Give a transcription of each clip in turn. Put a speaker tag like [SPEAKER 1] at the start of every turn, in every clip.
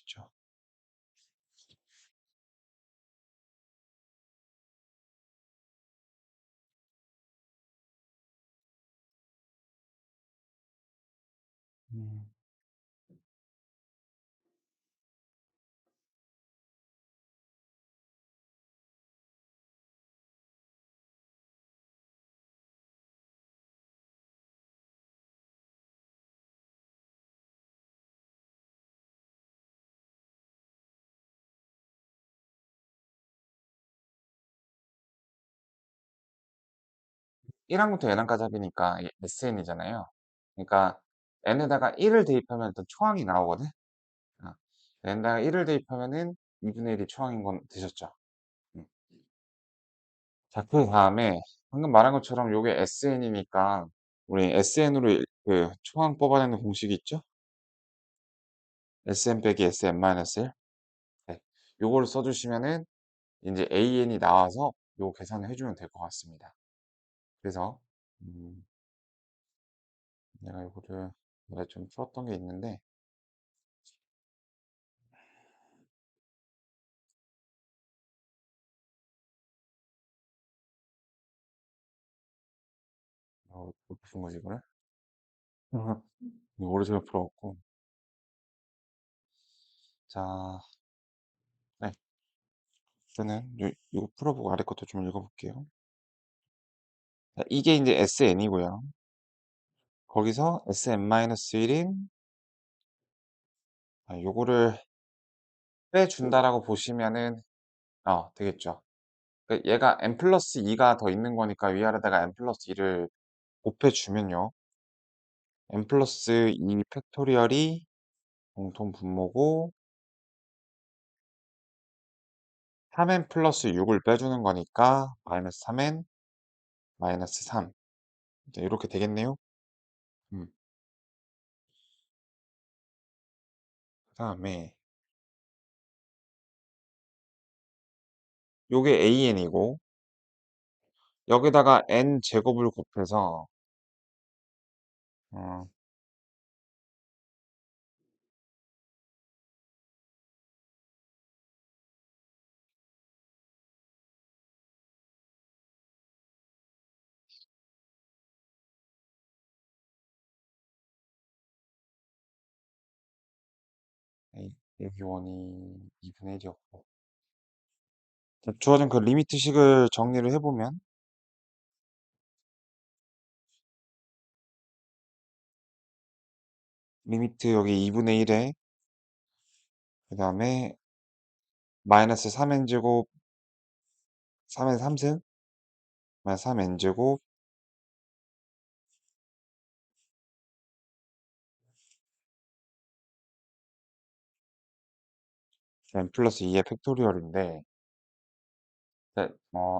[SPEAKER 1] 보시죠. 음. 1항부터 N항까지 합이니까 이게 SN이잖아요. 그러니까 N에다가 1을 대입하면 일단 초항이 나오거든. 어. N에다가 1을 대입하면은 2분의 1이 초항인 건 되셨죠? 음. 자, 그다음에 방금 말한 것처럼 요게 SN이니까 우리 SN으로 그 초항 뽑아내는 공식이 있죠? SN 빼기 SN-1. 네. 요거를 써 주시면은 인제 AN이 나와서 요 계산을 해 주면 될 것 같습니다. 그래서 음 내가 요거를 원래 좀 풀었던 게 있는데 어떻게 푼 거지 이거를? 이거 오래전에 풀어 갖고. 자, 네. 저는 요 요거 풀어 보고 아래 것도 좀 읽어 볼게요. 자, 이게 인제 SN이고요. 거기서 SN-1인 요거를 빼 준다라고 보시면은 되겠죠. 그 얘가 n+2가 더 있는 거니까 위아래다가 n+2를 곱해 주면요. n+2 팩토리얼이 공통 분모고 3n 플러스 6을 빼주는 거니까 -3n -3 이제 요렇게 되겠네요. 음. 그다음에 요게 AN이고 여기다가 n 제곱을 곱해서 어 여기 원이 2분의 1이었고 자, 주어진 그 리미트식을 정리를 해 보면 리미트 여기 2분의 1에 그다음에 -3n 제곱 3의 3승 -3n 제곱 n+2의 팩토리얼인데 네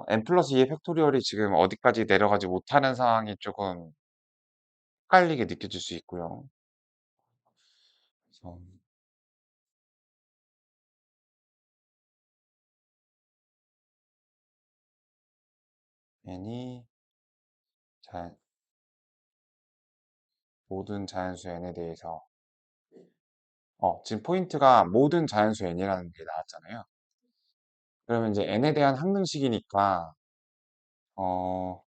[SPEAKER 1] n+2의 팩토리얼이 지금 어디까지 내려가지 못하는 상황이 쪼금 헷갈리게 느껴질 수 있고요. 그래서 n이 자 모든 자연수 n에 대해서 지금 포인트가 모든 자연수 n이라는 게 나왔잖아요. 그러면 인제 n에 대한 항등식이니까 어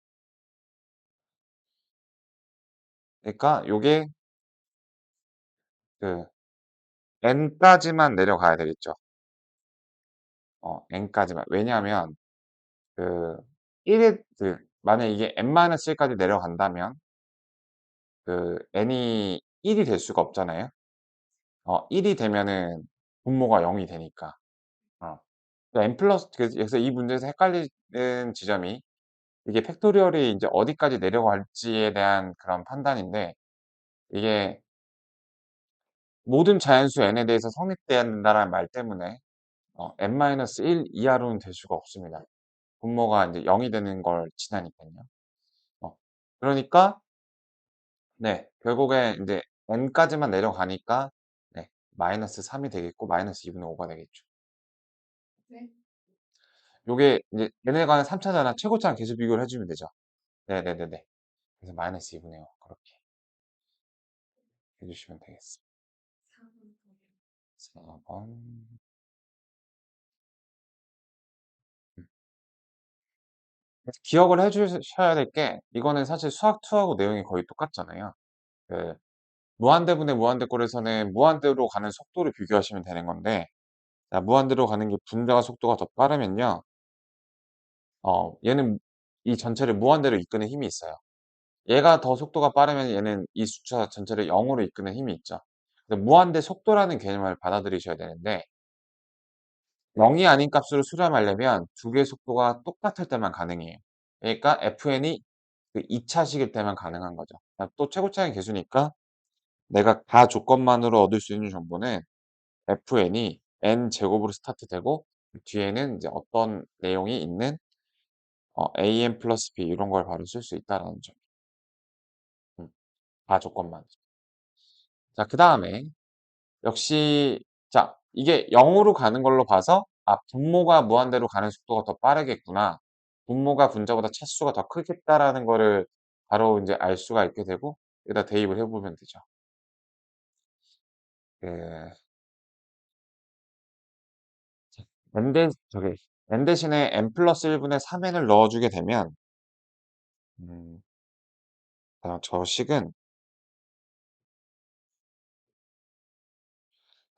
[SPEAKER 1] 그러니까 요게 그 n까지만 내려가야 되겠죠. n까지만. 왜냐하면 그 1에 만약에 이게 n-1까지 내려간다면 그 n이 1이 될 수가 없잖아요. 1이 되면은 분모가 0이 되니까. 어. n 플러스 그래서 이 문제에서 헷갈리는 지점이 이게 팩토리얼이 인제 어디까지 내려갈지에 대한 그런 판단인데 이게 모든 자연수 n에 대해서 성립돼야 된다라는 말 때문에 n-1 이하로는 될 수가 없습니다. 분모가 인제 0이 되는 걸 지나니깐요. 어 그러니까 네 결국에 인제 n까지만 내려가니까 네 -3이 되겠고 -2분의 5가 되겠죠. 요게 인제 얘네 간의 3 차잖아. 최고차랑 계수 비교를 해 주면 되죠. 네네네네. 그래서 -2분의 5 그렇게 해 주시면 되겠습니다. 4 번. 음. 기억을 해 주셔야 될 게 이거는 사실 수학 2 하고 내용이 거의 똑같잖아요. 그 무한대분의 무한대꼴에서는 무한대로 가는 속도를 비교하시면 되는 건데, 자 무한대로 가는 게 분자가 속도가 더 빠르면요. 얘는 이 전체를 무한대로 이끄는 힘이 있어요. 얘가 더 속도가 빠르면 얘는 이 숫자 전체를 0 으로 이끄는 힘이 있죠. 그래서 무한대 속도라는 개념을 받아들이셔야 되는데, 0이 아닌 값으로 수렴하려면 두 개의 속도가 똑같을 때만 가능해요. 그러니까 fn이 그 2 차식일 때만 가능한 거죠. 또 최고차의 계수니까 내가 가 조건만으로 얻을 수 있는 정보는 fn이 n 제곱으로 스타트되고 그 뒤에는 이제 어떤 내용이 있는 an 플러스 b 이런 걸 바로 쓸 수 있다라는 점. 음. 가 조건만. 자 그다음에 역시 자 이게 0 으로 가는 걸로 봐서 '아 분모가 무한대로 가는 속도가 더 빠르겠구나. 분모가 분자보다 차수가 더 크겠다.'라는 거를 바로 인제 알 수가 있게 되고 여기다 대입을 해 보면 되죠. 그 n 대신에 n+1 분의 3n을 넣어 주게 되면 음 저 식은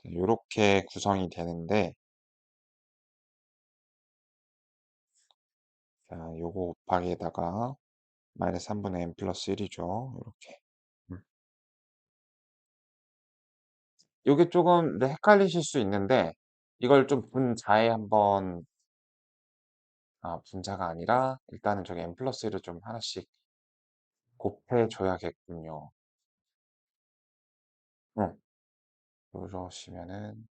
[SPEAKER 1] 요렇게 구성이 되는데, 자 요거 곱하기에다가 마이너스 3 분의 n+1 이죠. 요렇게. 음. 요게 쪼금 네 헷갈리실 수 있는데 이걸 좀 분자에 한번, 분자가 아니라 일단은 저기 n+1을 좀 하나씩 곱해 줘야겠군요. 응. 그러시면은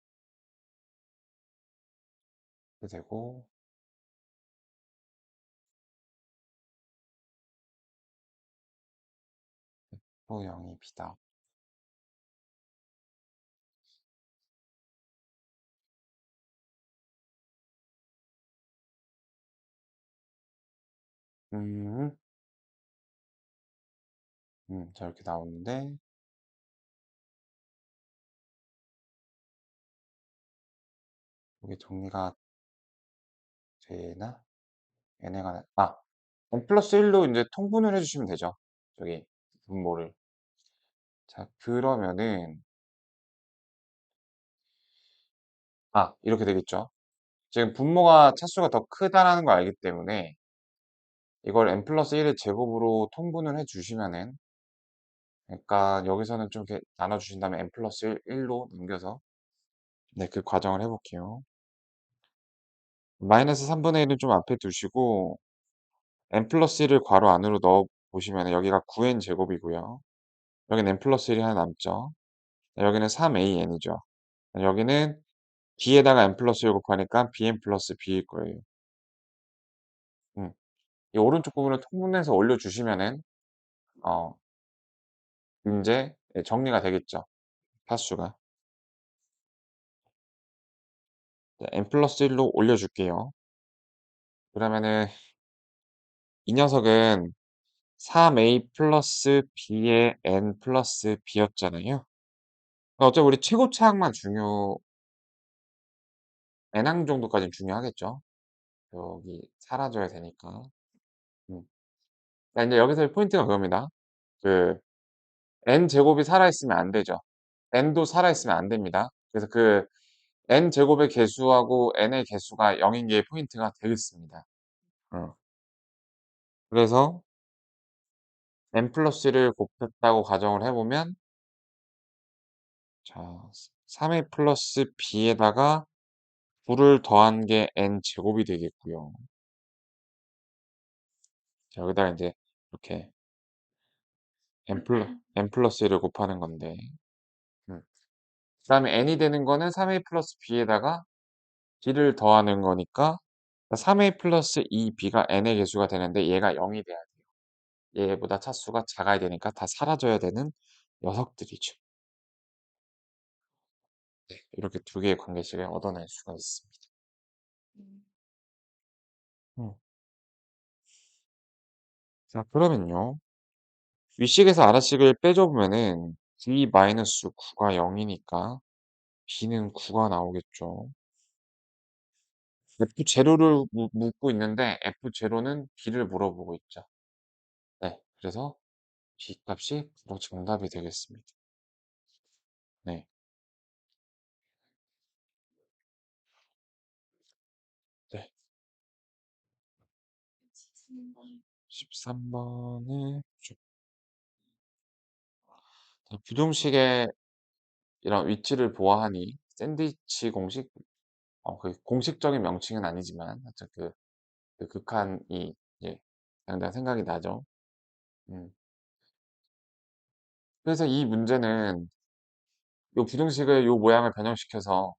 [SPEAKER 1] 이렇게 되고 또 0이 b다. 음. 자 이렇게 나오는데 이게 정리가 되나? 얘네가 n+1로 인제 통분을 해 주시면 되죠. 저기 분모를. 자 그러면은 이렇게 되겠죠. 지금 분모가 차수가 더 크다라는 걸 알기 때문에 이걸 n+1의 제곱으로 통분을 해 주시면은, 그러니까 여기서는 좀 이렇게 나눠 주신 다음에 n+1 1로 넘겨서 네 그 과정을 해 볼게요. 마이너스 3분의 1은 좀 앞에 두시고 n+1을 괄호 안으로 넣어 보시면은 여기가 9n 제곱이고요. 여기는 n+1이 하나 남죠. 여기는 3an이죠. 여기는 b에다가 n+1 곱하니까 bn+b일 거예요. 음. 이 오른쪽 부분을 통분해서 올려 주시면은 어 인제 예 정리가 되겠죠, 차수가. 네 n+1로 올려 줄게요. 그러면은 이 녀석은 3a 플러스 b의 n 플러스 b였잖아요. 어차피 우리 최고차항만 n항 정도까지는 중요하겠죠. 여기 사라져야 되니까. 음. 그러니까 인제 여기서의 포인트가 그겁니다. 그 n 제곱이 살아 있으면 안 되죠. n도 살아 있으면 안 됩니다. 그래서 그 n 제곱의 개수하고 n의 개수가 0인 게 포인트가 되겠습니다. 어. 그래서 n+1을 곱했다고 가정을 해 보면 자 3a 플러스 b에다가 9를 더한 게 n 제곱이 되겠고요. 자 여기다가 인제 이렇게 n+1을 곱하는 건데 음 그다음에 n이 되는 거는 3a 플러스 b에다가 b를 더하는 거니까 3a 플러스 2b가 n의 개수가 되는데 얘가 0이 돼야 돼요. 얘보다 차수가 작아야 되니까 다 사라져야 되는 녀석들이죠. 네. 이렇게 두 개의 관계식을 얻어낼 수가 있습니다. 음. 자 그러면요. 위식에서 아래식을 빼줘 보면은 d-9가 0 이니까 B는 9가 나오겠죠. F0를 묻고 있는데 F0는 B를 물어보고 있죠. 네. 그래서 B 값이 바로 정답이 되겠습니다. 네. 네. 13 번에 부등식의 이런 위치를 보아하니 샌드위치 공식 그 공식적인 명칭은 아니지만 하여튼 그 극한이 이제 당장 생각이 나죠. 음. 그래서 이 문제는 요 부등식의 요 모양을 변형시켜서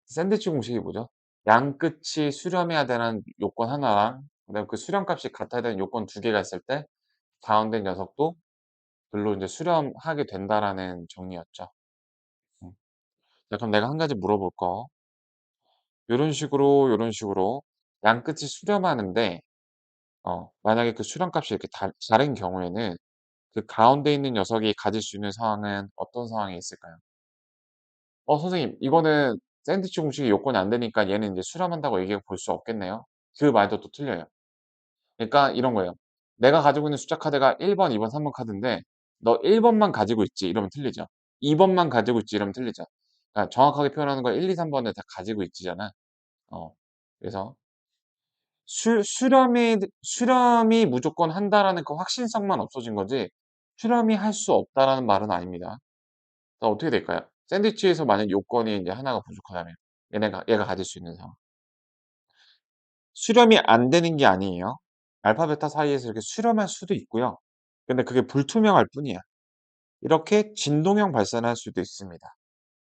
[SPEAKER 1] 샌드위치 공식이 뭐죠? 양 끝이 수렴해야 되는 요건 하나랑 그다음에 그 수렴값이 같아야 되는 요건 두 개가 있을 때 가운데 녀석도 글로 인제 수렴하게 된다라는 정리였죠. 음. 자 그럼 내가 한 가지 물어볼 거 요런 식으로 양 끝이 수렴하는데 만약에 그 수렴값이 이렇게 다른 경우에는 그 가운데 있는 녀석이 가질 수 있는 상황은 어떤 상황이 있을까요? 선생님 이거는 샌드위치 공식이 요건이 안 되니까 얘는 인제 수렴한다고 얘기해 볼 수 없겠네요. 그 말도 또 틀려요. 그러니까 이런 거예요. "내가 가지고 있는 숫자 카드가 1 번, 2 번, 3번 카드인데 너 1 번만 가지고 있지." 이러면 틀리죠. 2 번만 가지고 있지 이러면 틀리죠. 그러니까 정확하게 표현하는 건 1, 2, 3 번을 다 가지고 있지잖아. 어. 그래서 수렴이 무조건 한다라는 그 확신성만 없어진 거지 수렴이 할 수 없다라는 말은 아닙니다. 그럼 어떻게 될까요? 샌드위치에서 만약 요건이 인제 하나가 부족하다면 얘가 가질 수 있는 상황. 수렴이 안 되는 게 아니에요. 알파, 베타 사이에서 이렇게 수렴할 수도 있고요. 근데 그게 불투명할 뿐이야. 이렇게 진동형 발산을 할 수도 있습니다.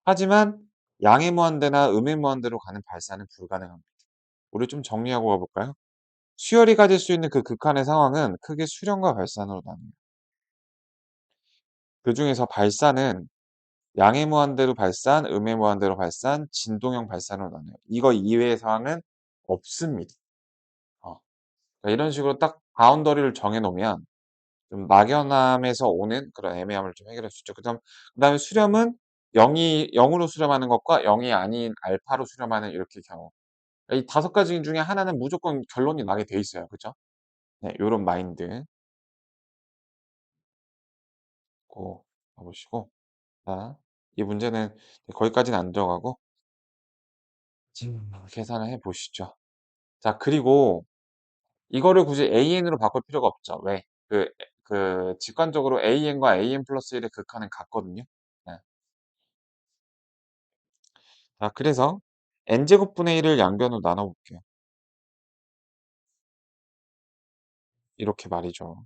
[SPEAKER 1] 하지만 양의 무한대나 음의 무한대로 가는 발산은 불가능합니다. 우리 좀 정리하고 가 볼까요? 수열이 가질 수 있는 그 극한의 상황은 크게 수렴과 발산으로 나뉩니다. 그중에서 발산은 양의 무한대로 발산, 음의 무한대로 발산, 진동형 발산으로 나눠요. 이거 이외의 상황은 없습니다. 어. 그러니까 이런 식으로 딱 바운더리를 정해 놓으면 좀 막연함에서 오는 그런 애매함을 좀 해결할 수 있죠. 그다음에 수렴은 0 으로 수렴하는 것과 0이 아닌 알파로 수렴하는 이렇게 경우. 이 5 가지 중에 하나는 무조건 결론이 나게 돼 있어요. 그죠? 네 요런 마인드 고 봐 보시고 자 이 문제는 거기까지는 안 들어가고 지금 계산을 해 보시죠. 자 그리고 이거를 굳이 AN으로 바꿀 필요가 없죠. 왜? 직관적으로 AN과 AN+1의 극한은 같거든요. 네. 자 그래서 n제곱분의 1을 양변으로 나눠 볼게요. 이렇게 말이죠.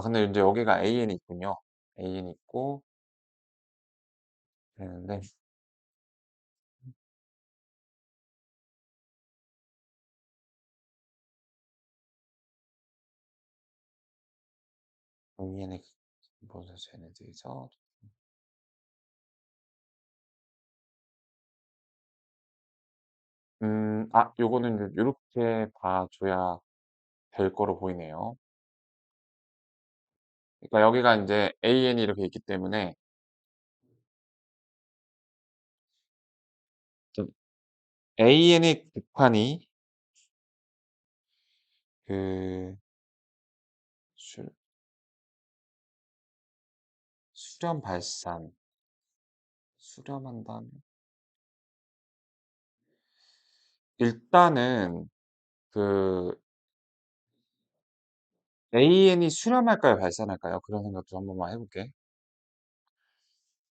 [SPEAKER 1] 근데 인제 여기가 AN이 있군요. AN이 있고 되는데 AN의 모순수에 대해서 요거는 좀 요렇게 봐 줘야 될 거로 보이네요. 그러니까 여기가 인제 AN이 이렇게 있기 때문에 좀 AN의 곱하니 그 수 수렴 발산 수렴한다면 일단은 그 AN이 수렴할까요 발산할까요? 그런 생각 좀 한 번만 해 볼게.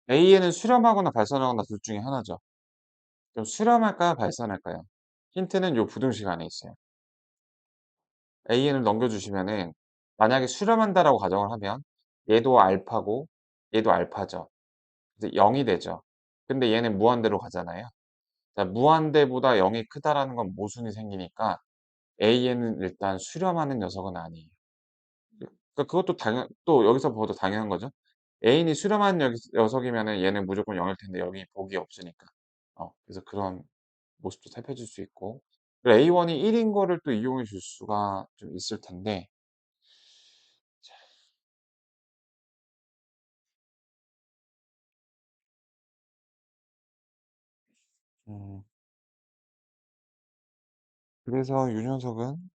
[SPEAKER 1] AN은 수렴하거나 발산하거나 둘 중에 하나죠. 그럼 수렴할까요 발산할까요? 힌트는 요 부등식 안에 있어요. AN을 넘겨 주시면은 만약에 수렴한다라고 가정을 하면 얘도 알파고 얘도 알파죠. 그래서 0이 되죠. 근데 얘는 무한대로 가잖아요. 자 무한대보다 0이 크다라는 건 모순이 생기니까 AN은 일단 수렴하는 녀석은 아니에요. 그러니까 그것도 또 여기서 봐도 당연한 거죠. 애인이 수렴한 녀석이면은 얘는 무조건 0일 텐데 여기 복이 없으니까. 그래서 그런 모습도 살펴줄 수 있고 그리고 A1이 1인 거를 또 이용해 줄 수가 좀 있을 텐데 음. 그래서 요 녀석은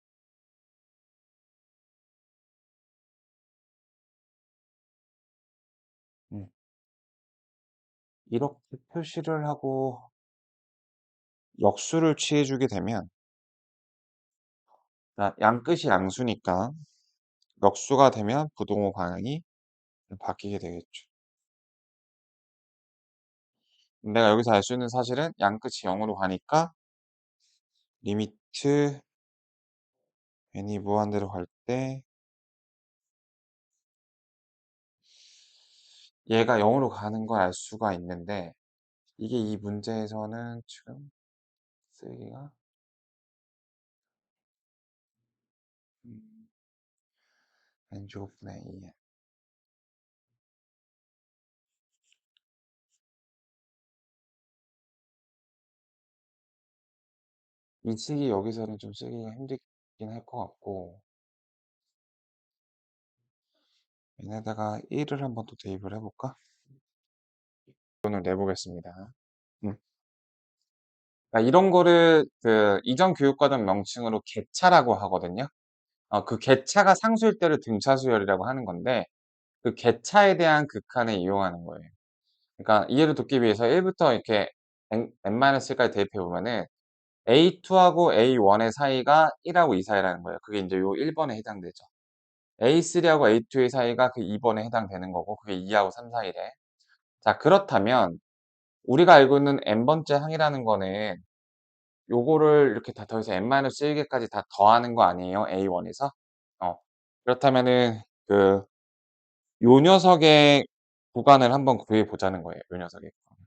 [SPEAKER 1] 음 이렇게 표시를 하고 역수를 취해 주게 되면 양끝이 양수니까 역수가 되면 부등호 방향이 바뀌게 되겠죠. 내가 여기서 알 수 있는 사실은 양끝이 0 으로 가니까 리미트 n이 무한대로 갈 때 얘가 0 으로 가는 걸 알 수가 있는데 이게 이 문제에서는 지금 쓰기가 음 n제곱분의 2n 이 식이 여기서는 좀 쓰기가 힘들긴 할 것 같고 얘네다가 1을 한번 또 대입을 해 볼까? 돈을 내 보겠습니다. 음. 그러니까 이런 거를 그 이전 교육과정 명칭으로 객차라고 하거든요. 그 객차가 상수일 때를 등차 수열이라고 하는 건데 그 객차에 대한 극한을 이용하는 거예요. 그러니까 이해를 돕기 위해서 1 부터 이렇게 n-1까지 대입해 보면은 A2하고 A1의 사이가 1하고 2 사이라는 거예요. 그게 인제 요 1 번에 해당되죠. A3하고 A2의 사이가 그 2 번에 해당되는 거고 그게 2하고 3 사이래. 자 그렇다면 우리가 알고 있는 n 번째 항이라는 거는 요거를 이렇게 다 더해서 n-1 개까지 다 더하는 거 아니에요, A1에서? 어. 그렇다면은 그 요 녀석의 구간을 한번 구해 보자는 거예요, 요 녀석의 구간.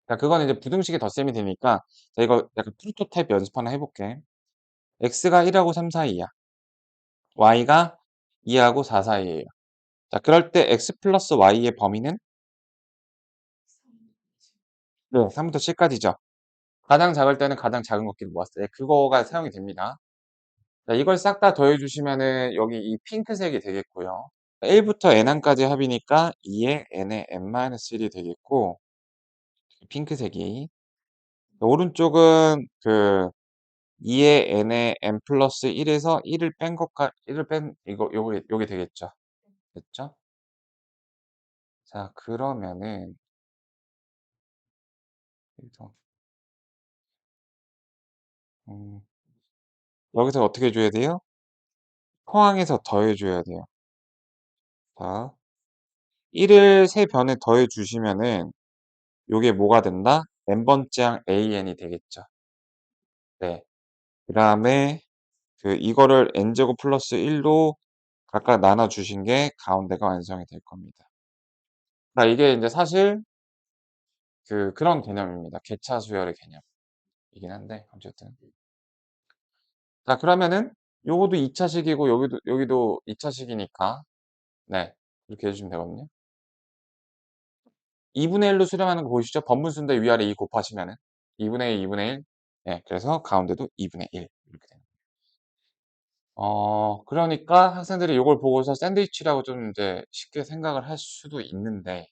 [SPEAKER 1] 그러니까 그거는 이제 부등식의 덧셈이 되니까 자 이거 약간 프로토타입 연습 하나 해 볼게. x가 1 하고 3 사이야. y가 2 하고 4 사이에요. 자 그럴 때 x 플러스 y의 범위는 네 3 부터 7 까지죠. 가장 작을 때는 가장 작은 것끼리 모았어요. 예 그거가 사용이 됩니다. 자 이걸 싹 다 더해 주시면은 여기 이 핑크색이 되겠고요. 1 부터 n1까지 합이니까 2의 n의 n-1이 되겠고 핑크색이 오른쪽은 그 2의 n의 n+1 에서 1을 뺀 것까 1을 뺀 이거 요게 되겠죠. 됐죠? 자 그러면은 여기서 음 여기서 어떻게 해 줘야 돼요? 포항해서 더해 줘야 돼요. 자 1을 세 변에 더해 주시면은 요게 뭐가 된다? n 번째 항 an이 되겠죠. 네. 그다음에 그 이거를 n 제곱 플러스 1로 각각 나눠 주신 게 가운데가 완성이 될 겁니다. 그러니까 이게 인제 사실 그런 개념입니다. 객차 수열의 개념이긴 한데 어쨌든. 자 그러면은 요것도 2 차식이고 여기도 2 차식이니까 네 이렇게 해 주시면 되거든요. 2 분의 1로 수렴하는 거 보이시죠? 번분수인데 위아래 2 곱하시면은 2 분의 1, 2 분의 1 예 그래서 가운데도 2 분의 1 이렇게 되는 그러니까 학생들이 요걸 보고서 샌드위치라고 좀 인제 쉽게 생각을 할 수도 있는데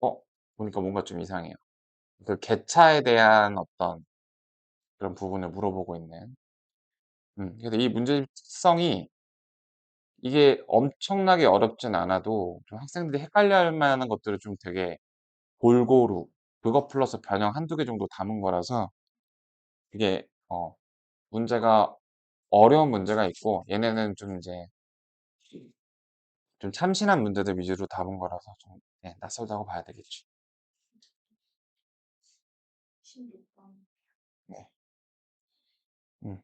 [SPEAKER 1] 어 보니까 뭔가 좀 이상해요. 그 객차에 대한 어떤 그런 부분을 물어보고 있는 그래서 이 문제의 특성이 이게 엄청나게 어렵진 않아도 좀 학생들이 헷갈려 할 만한 것들을 좀 되게 골고루 그것 플러스 변형 1-2개 정도 담은 거라서 이게 문제가 어려운 문제가 있고 얘네는 좀 인제 좀 참신한 문제들 위주로 담은 거라서 좀 네 낯설다고 봐야 되겠죠. 네. 음.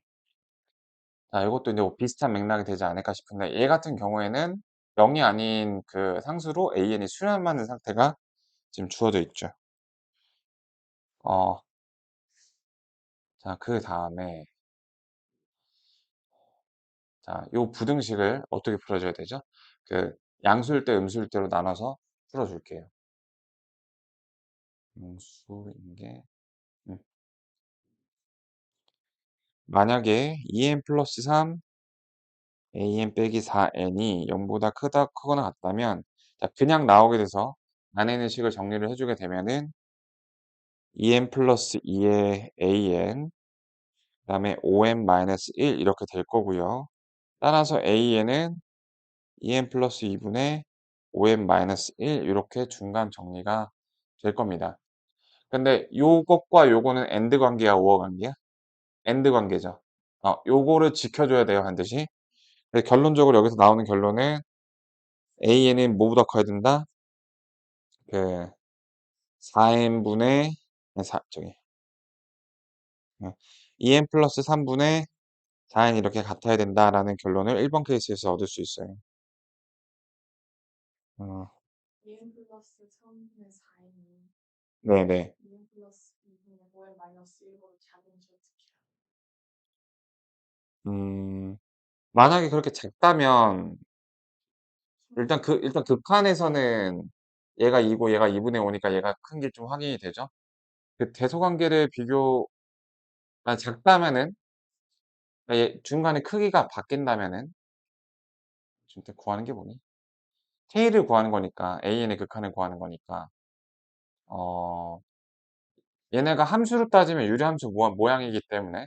[SPEAKER 1] 자 요것도 인제 뭐 비슷한 맥락이 되지 않을까 싶은데 얘 같은 경우에는 0이 아닌 그 상수로 an이 수렴하는 상태가 지금 주어져 있죠. 어 자 그다음에 자 요 부등식을 어떻게 풀어 줘야 되죠? 그 양수일 때 음수일 때로 나눠서 풀어 줄게요. 음수인 게 음 만약에 2n 플러스 3 an 빼기 4n이 0 보다 크거나 같다면 자 그냥 나오게 돼서 안에 있는 식을 정리를 해 주게 되면은 2n 플러스 2의 an 그다음에 5n 마이너스 1 이렇게 될 거고요. 따라서 an은 2n 플러스 2분의 5n 마이너스 1 요렇게 중간 정리가 될 겁니다. 근데 요것과 요거는 AND 관계야 OR 관계야? AND 관계죠. 요거를 지켜줘야 돼요, 반드시. 그래서 결론적으로 여기서 나오는 결론은 AN은 뭐보다 커야 된다? 그 4n 분의 사 저기 2n 플러스 3 분의 4n 이렇게 같아야 된다라는 결론을 1번 케이스에서 얻을 수 있어요. 어.
[SPEAKER 2] EN 플러스 3분의 4이
[SPEAKER 1] 네네.
[SPEAKER 2] EN 플러스 2분의 5의 마이너스 1으로 작은지 어떻게 알아요?
[SPEAKER 1] 음 만약에 그렇게 작다면 일단 극한에서는 얘가 2고 얘가 2 분의 5 니까 얘가 큰 게 좀 확인이 되죠. 그 대소 관계를 작다면은 얘 중간에 크기가 바뀐다면은 지금 때 구하는 게 뭐니? K를 구하는 거니까 AN의 극한을 구하는 거니까 어 얘네가 함수로 따지면 유리함수 모양이기 때문에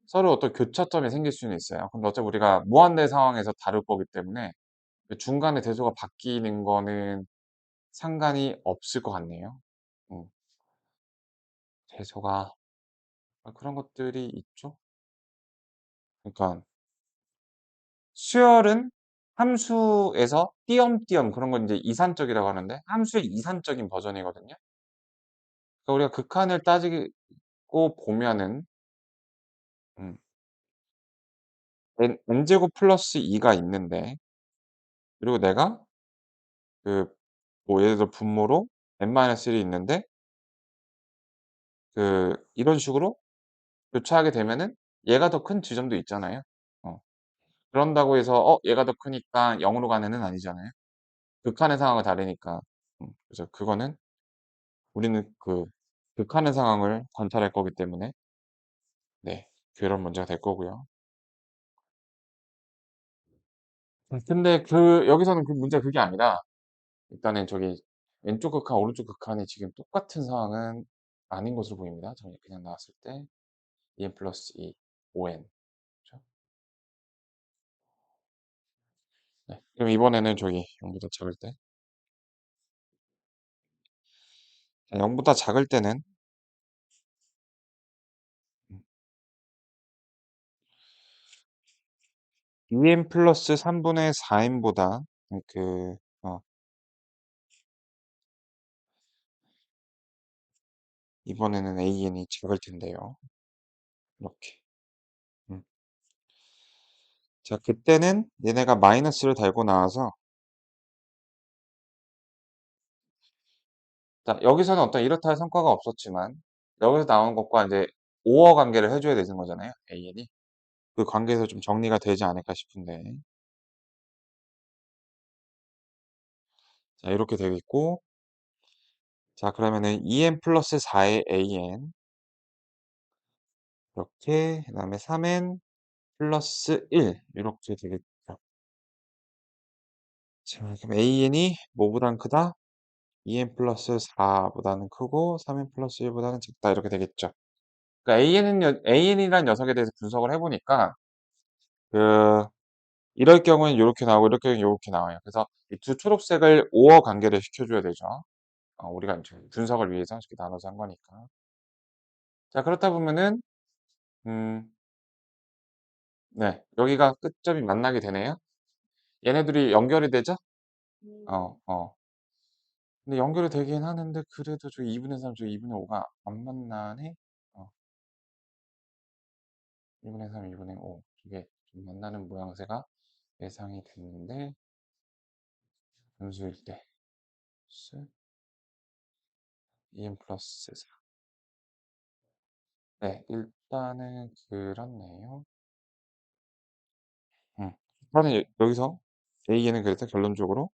[SPEAKER 1] 서로 어떤 교차점이 생길 수는 있어요. 근데 어차피 우리가 무한대 상황에서 다룰 거기 때문에 그 중간에 대소가 바뀌는 거는 상관이 없을 것 같네요. 음. 대소가 그런 것들이 있죠. 그러니까 수열은 함수에서 띄엄띄엄 그런 건 인제 이산적이라고 하는데 함수의 이산적인 버전이거든요. 그러니까 우리가 극한을 따지고 보면은 음 n제곱 플러스 2가 있는데 그리고 내가 그 뭐 예를 들어 분모로 n-1이 있는데 이런 식으로 교차하게 되면은 얘가 더 큰 지점도 있잖아요. 어. 그런다고 해서 얘가 더 크니까 0 으로 가는 애는 아니잖아요. 극한의 상황은 다르니까. 그래서 그거는 우리는 극한의 상황을 관찰할 거기 때문에 네 그런 문제가 될 거고요. 근데 여기서는 문제가 그게 아니라 일단은 저기 왼쪽 극한 오른쪽 극한이 지금 똑같은 상황은 아닌 것으로 보입니다. 저는 그냥 나왔을 때 EN 플러스 2 5n 그죠? 네. 그럼 이번에는 저기 0보다 작을 때 0보다 작을 때는 음 2n 플러스 3분의 4n보다 그 어 이번에는 AN이 작을 텐데요. 이렇게. 음. 자 그때는 얘네가 마이너스를 달고 나와서 자 여기서는 어떤 이렇다 할 성과가 없었지만 여기서 나오는 것과 인제 오어 관계를 해 줘야 되는 거잖아요, AN이. 그 관계에서 좀 정리가 되지 않을까 싶은데. 자 이렇게 되겠고 자 그러면은 2n 플러스 4의 AN 이렇게 그다음에 3n 플러스 1 이렇게 되겠죠. 자 그럼 AN이 뭐보단 크다? 2n 플러스 4 보다는 크고 3n 플러스 1 보다는 작다 이렇게 되겠죠. 그러니까 AN이란 녀석에 대해서 분석을 해 보니까 그 이럴 경우엔 요렇게 나오고 이럴 경우엔 요렇게 나와요. 그래서 이 두 초록색을 오어 관계를 시켜 줘야 되죠. 우리가 인제 분석을 위해서 이렇게 나눠서 한 거니까. 자 그렇다 보면은 음 네 여기가 끝점이 만나게 되네요. 얘네들이 연결이 되죠?
[SPEAKER 2] 음,
[SPEAKER 1] 어 어. 근데 연결이 되긴 하는데 그래도 저 2 분의 3 저 2 분의 5가 안 만나네? 어 2 분의 3 2 분의 5 이게 좀 만나는 모양새가 예상이 됐는데 분수일 때 플러스 2n 플러스 4 네 일단은 그렇네요. 일단은 여기서 A는 그래서 결론적으로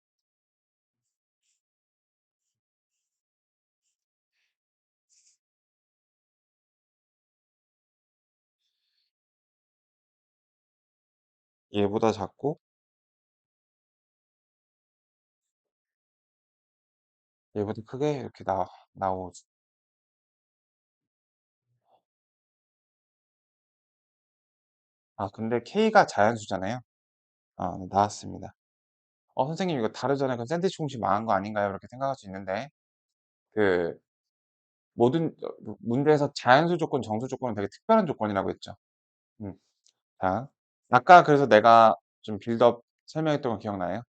[SPEAKER 1] 얘보다 작고 얘보다 크게 이렇게 나오죠. 아, 근데 K가 자연수잖아요. 네, 나왔습니다. 선생님 이거 다르잖아요. 그럼 샌드위치 공식 망한 거 아닌가요? 이렇게 생각할 수 있는데, 그, 문제에서 자연수 조건, 정수 조건은 되게 특별한 조건이라고 했죠. 음. 자, 아까 그래서 내가 좀 빌드업 설명했던 거 기억나요?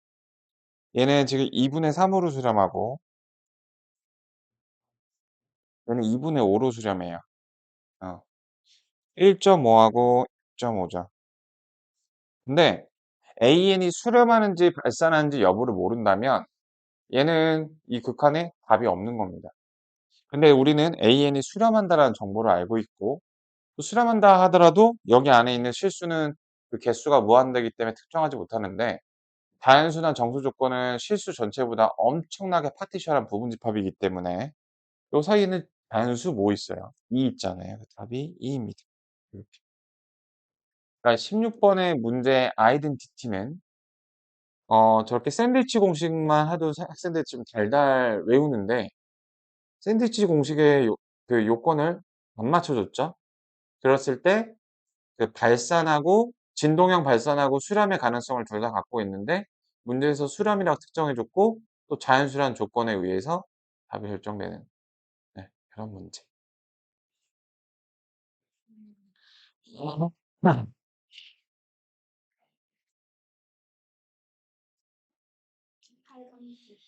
[SPEAKER 1] 얘는 지금 2분의 3으로 수렴하고, 얘는 2분의 5로 수렴해요. 1.5하고 2.5죠. 근데 AN이 수렴하는지 발산하는지 여부를 모른다면 얘는 이 극한에 답이 없는 겁니다. 근데 우리는 AN이 수렴한다라는 정보를 알고 있고 또 수렴한다 하더라도 여기 안에 있는 실수는 그 개수가 무한대이기 때문에 특정하지 못하는데 다연수나 정수 조건은 실수 전체보다 엄청나게 파티션한 부분 집합이기 때문에 요 사이에는 다연수 뭐 있어요? 2 있잖아요. 그 답이 2입니다. 이렇게. 그러니까 16번의 문제의 아이덴티티는 저렇게 샌드위치 공식만 해도 학생들이 좀 달달 외우는데 샌드위치 공식의 그 요건을 안 맞춰줬죠. 그랬을 때 그 발산하고 진동형 발산하고 수렴의 가능성을 둘 다 갖고 있는데 문제에서 수렴이라고 특정해 줬고 또 자연수라는 조건에 의해서 답이 결정되는 네, 그런 문제.
[SPEAKER 2] 음,
[SPEAKER 1] 어.
[SPEAKER 2] 팔강기.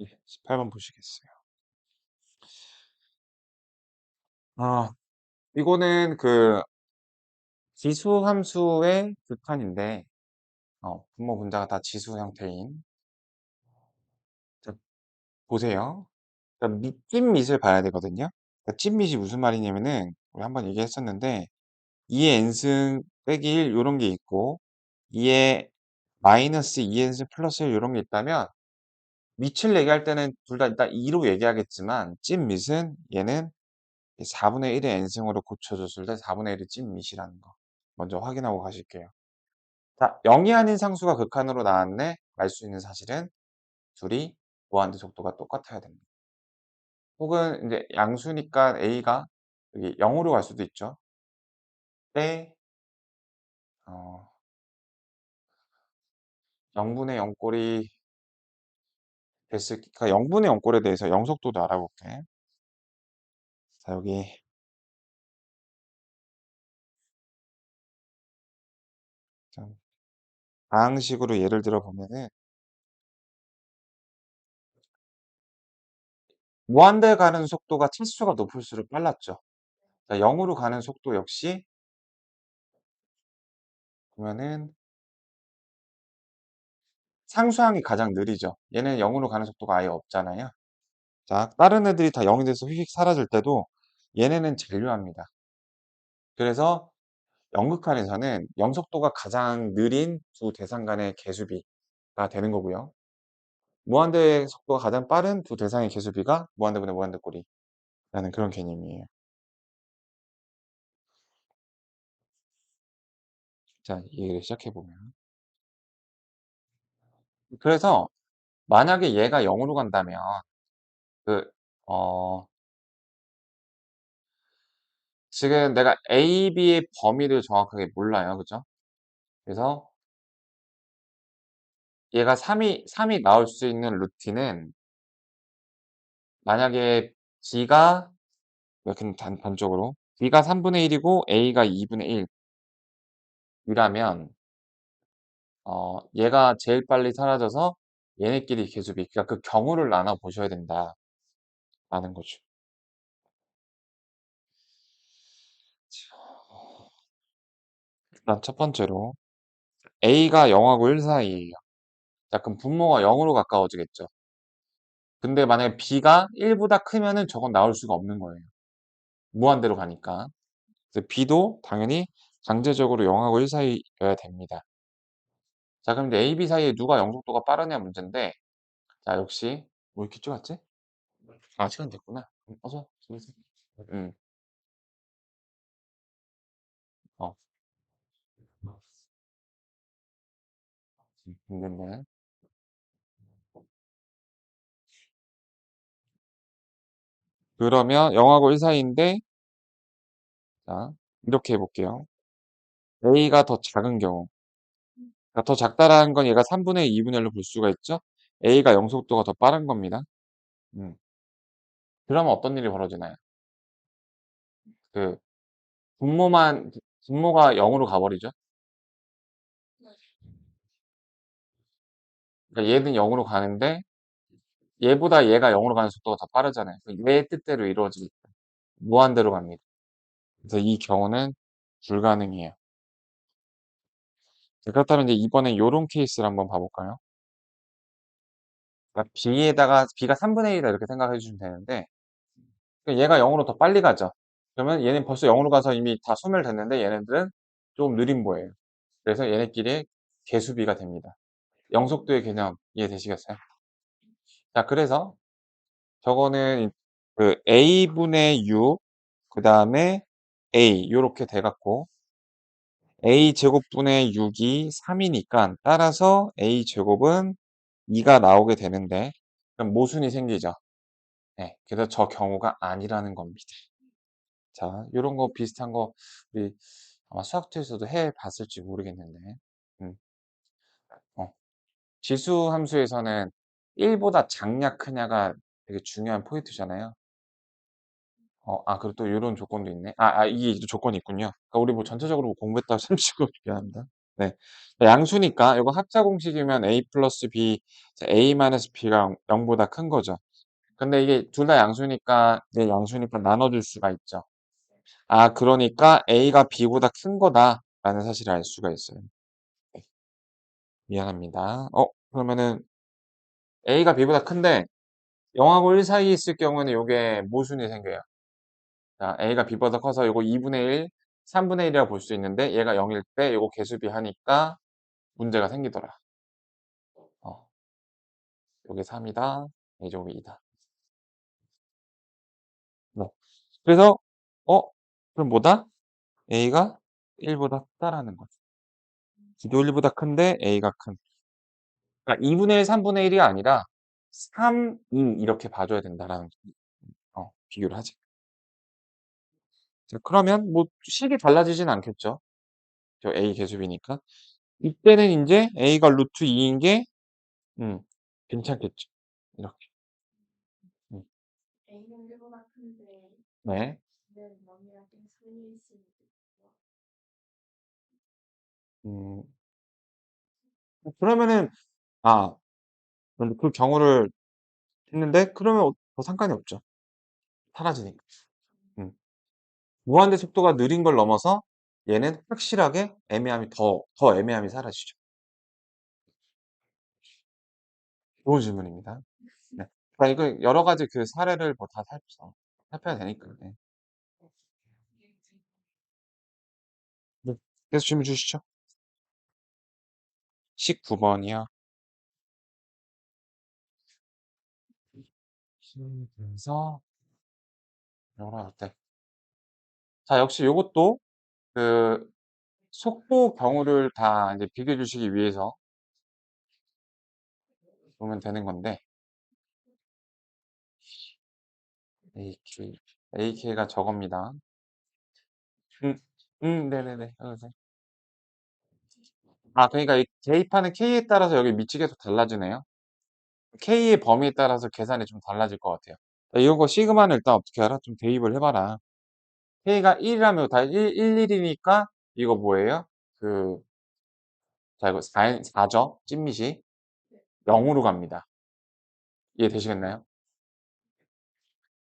[SPEAKER 1] 예, 18번 보시겠어요. 아, 이거는 그 지수함수의 극한인데 분모 분자가 다 지수 형태인 자, 보세요. 그러니까 찐밑을 봐야 되거든요. 그러니까 찐밑이 무슨 말이냐면은 우리 한번 얘기했었는데 2의 n승 빼기 1 요런 게 있고 2의 마이너스 2n승 플러스 1 요런 게 있다면 밑을 얘기할 때는 둘 다 일단 2로 얘기하겠지만 찐밑은 얘는 4분의 1의 n승으로 고쳐줬을 때 4분의 1이 찐밑이라는 거 먼저 확인하고 가실게요. 자, 0이 아닌 상수가 극한으로 나왔네 알 수 있는 사실은 둘이 무한대 속도가 똑같아야 됩니다. 혹은 이제 양수니까 a가 여기 0으로 갈 수도 있죠. 때 어, 0분의 0꼴이 됐을 그러니까 0분의 0꼴에 대해서 영속도도 알아볼게. 자, 여기 좀 다항식으로 예를 들어 보면은 무한대 가는 속도가 차수가 높을수록 빨랐죠. 자, 0으로 가는 속도 역시 보면은 상수항이 가장 느리죠. 얘는 0으로 가는 속도가 아예 없잖아요. 자, 다른 애들이 다 0이 돼서 휙휙 사라질 때도 얘네는 잔류합니다. 그래서 영극한에서는 영속도가 가장 느린 두 대상 간의 개수비가 되는 거고요. 무한대 속도가 가장 빠른 두 대상의 개수비가 무한대분의 무한대꼴이라는 그런 개념이에요. 자, 이 얘기를 시작해보면. 그래서 만약에 얘가 0으로 간다면 그, 어, 지금 내가 A, B의 범위를 정확하게 몰라요. 그죠? 그래서 얘가 3이 나올 수 있는 루틴은 만약에 B가 이렇게 단적으로 B가 3분의 1이고 A가 2분의 1이라면 얘가 제일 빨리 사라져서 얘네끼리 계수비 그러니까 그 경우를 나눠 보셔야 된다라는 거죠. 일단 첫 번째로 A가 0하고 1 사이예요. 자, 그럼 분모가 0으로 가까워지겠죠. 근데 만약에 B가 1보다 크면은 저건 나올 수가 없는 거예요. 무한대로 가니까. 그래서 B도 당연히 강제적으로 0하고 1 사이여야 됩니다. 자, 그럼 이제 A, B 사이에 누가 영속도가 빠르냐 문제인데 자, 역시 뭐 이렇게 쪼갔지? 아, 시간 됐구나. 어서 들어오세요. 음. 어. 됐네. 그러면 0하고 1 사이인데 자, 이렇게 해 볼게요. A가 더 작은 경우. 그러니까 더 작다라는 건 얘가 3분의 2, 2분의 1로 볼 수가 있죠. A가 영속도가 더 빠른 겁니다. 음. 그러면 어떤 일이 벌어지나요? 그 분모가 0으로 가 버리죠. 그러니까 얘는 0으로 가는데 얘보다 얘가 0으로 가는 속도가 더 빠르잖아요. 얘 뜻대로 이루어지니까 무한대로 갑니다. 그래서 이 경우는 불가능해요. 자, 그렇다면 이제 이번엔 요런 케이스를 한번 봐 볼까요? 그러니까 B가 3분의 1이다 이렇게 생각해 주시면 되는데 그러니까 얘가 0으로 더 빨리 가죠. 그러면 얘는 벌써 0으로 가서 이미 다 소멸됐는데 얘네들은 조금 느린 거예요. 그래서 얘네끼리 계수비가 됩니다. 영속도의 개념 이해되시겠어요? 자, 그래서 저거는 그 A분의 6, 그 다음에 A, 요렇게 돼 갖고 A 제곱분의 6이 3이니까 따라서 A 제곱은 2가 나오게 되는데, 그럼 모순이 생기죠. 네, 그래서 저 경우가 아니라는 겁니다. 자, 요런 거 비슷한 거 우리 아마 수학투에서도 해 봤을지 모르겠는데, 음, 어, 지수 함수에서는 1보다 작냐 크냐가 되게 중요한 포인트잖아요. 그리고 또 요런 조건도 있네. 이게 또 조건이 있군요. 그러니까 우리 뭐 전체적으로 뭐 공부했다고 참치고 미안합니다. 네. 양수니까 이거 합자 공식이면 A 플러스 B, A 마이너스 B가 0보다 큰 거죠. 근데 이게 둘 다 양수니까, 네, 양수니까 나눠줄 수가 있죠. 그러니까 A가 B보다 큰 거다라는 사실을 알 수가 있어요. 네, 미안합니다. 그러면은 A가 B보다 큰데 0하고 1 사이에 있을 경우에는 요게 모순이 생겨요. 자, A가 B보다 커서 요거 2분의 1, 3분의 1이라고 볼 수 있는데 얘가 0일 때 요거 개수비 하니까 문제가 생기더라. 어, 요게 3이다. A 제곱이 2다. 네. 그래서 어, 그럼 뭐다? A가 1보다 크다라는 거죠. 기도 1보다 큰데 A가 큰. 그러니까 2분의 1, 3분의 1이 아니라 3, 2 이렇게 봐줘야 된다라는 비교를 하지. 자, 그러면 뭐 식이 달라지진 않겠죠. 저 A 계수비니까. 이때는 인제 A가 루트 2인 게 괜찮겠죠. 이렇게. 음.
[SPEAKER 2] A는 1보다 큰데
[SPEAKER 1] 네.
[SPEAKER 2] B는 0이랑 좀 사이에 있으니까
[SPEAKER 1] 음. 그러면은 아 그런데 그 경우를 했는데 그러면 더 상관이 없죠. 사라지니까. 음. 무한대 속도가 느린 걸 넘어서 얘는 확실하게 애매함이 더 애매함이 사라지죠. 좋은 질문입니다. 네. 이거 여러 가지 그 사례를 뭐 다 살펴야 되니까. 네. 네. 계속 질문 주시죠. 19 번이요. 그래서 요럴 때. 자, 역시 요것도 그 속도 경우를 다 이제 비교해 주시기 위해서 보면 되는 건데 AK, AK가 저겁니다. 음, 네네네. 그러니까 이 대입하는 K에 따라서 여기 미치 계속 달라지네요. K의 범위에 따라서 계산이 좀 달라질 것 같아요. 이런 거 시그마는 일단 어떻게 알아? 좀 대입을 해봐라. K가 1이라면 다 1이니까 이거 뭐예요? 자, 이거 4죠? 찐밋이. 0으로 갑니다. 이해되시겠나요?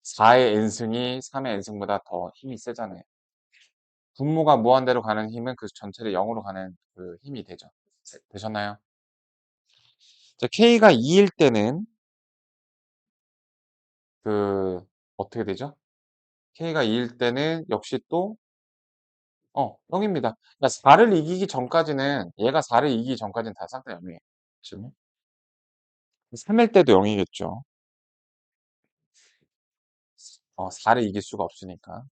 [SPEAKER 1] 4의 n승이 3의 n승보다 더 힘이 세잖아요. 분모가 무한대로 가는 힘은 그 전체를 0으로 가는 그 힘이 되죠. 되셨나요? 자, K가 2일 때는 그 어떻게 되죠? K가 2일 때는 역시 또 0입니다. 그러니까 4를 이기기 전까지는 얘가 4를 이기기 전까지는 다 싹 다 0이에요. 지금 3일 때도 0이겠죠. 4를 이길 수가 없으니까.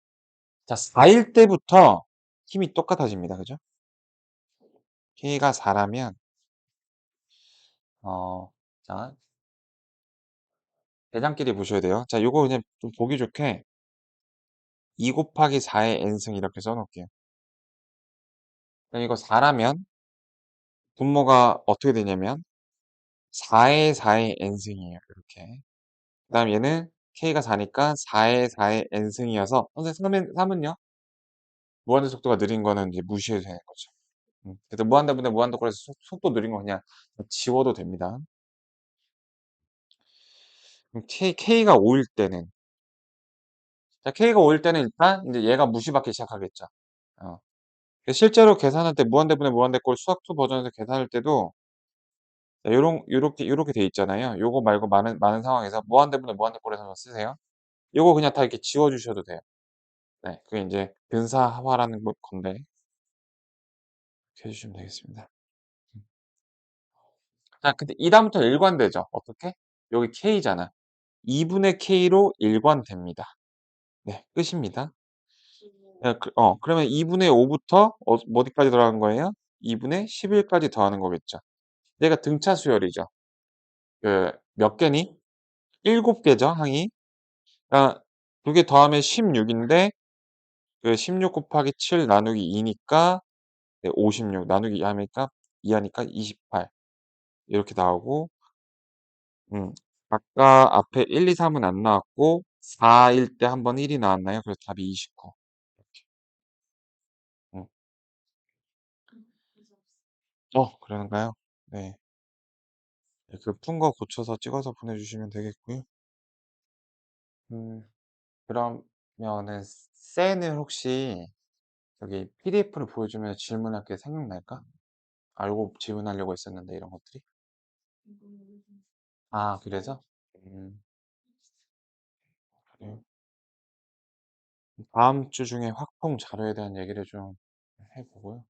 [SPEAKER 1] 자, 4일 때부터 힘이 똑같아집니다. 그죠? K가 4라면 자, 대장끼리 보셔야 돼요. 자, 요거 그냥 좀 보기 좋게 2 곱하기 4의 n승 이렇게 써 놓을게요. 그럼 이거 4라면 분모가 어떻게 되냐면 4의 4의 n승이에요. 이렇게. 그다음 얘는 k가 4니까 4의 4의 n승이어서 선생님 3은요? 무한대 속도가 느린 거는 이제 무시해도 되는 거죠. 그래서 무한대분의 무한대꼴에서 속도 느린 거 그냥 지워도 됩니다. 그럼 k가 5일 때는 자 k가 5일 때는 일단 인제 얘가 무시받기 시작하겠죠. 어. 실제로 계산할 때 무한대분의 무한대꼴 수학2 버전에서 계산할 때도 자 요렇게 돼 있잖아요. 요거 말고 많은 상황에서 무한대분의 무한대꼴에서만 쓰세요. 요거 그냥 다 이렇게 지워 주셔도 돼요. 네. 그게 인제 근사화라는 건데 이렇게 해 주시면 되겠습니다. 자 근데 이 다음부터 일관되죠. 어떻게? 여기 k잖아. 2분의 k로 일관됩니다. 네. 끝입니다. 예 그러면 2분의 5 부터 어디까지 들어가는 거예요? 2분의 11 까지 더하는 거겠죠. 얘가 등차 수열이죠. 몇 개니? 7 개죠, 항이. 그러니까 2개 더하면 16 인데 16 곱하기 7 나누기 2 니까 네 56 나누기 2 하니까 2 하니까 28 이렇게 나오고 음 아까 앞에 1, 2, 3은 안 나왔고 4일 때 한 번 1이 나왔나요? 그래서 답이 29 이렇게. 음.
[SPEAKER 2] 이제
[SPEAKER 1] 그런가요? 네. 네 푼 거 고쳐서 찍어서 보내주시면 되겠고요. 음 그러면은 셀은 혹시 저기 PDF를 보여주면 질문할 게 생각날까? 알고 질문하려고 했었는데 이런 것들이. 아 그래서? 음 그래요. 다음 주 중에 확통 자료에 대한 얘기를 좀 해 보고요.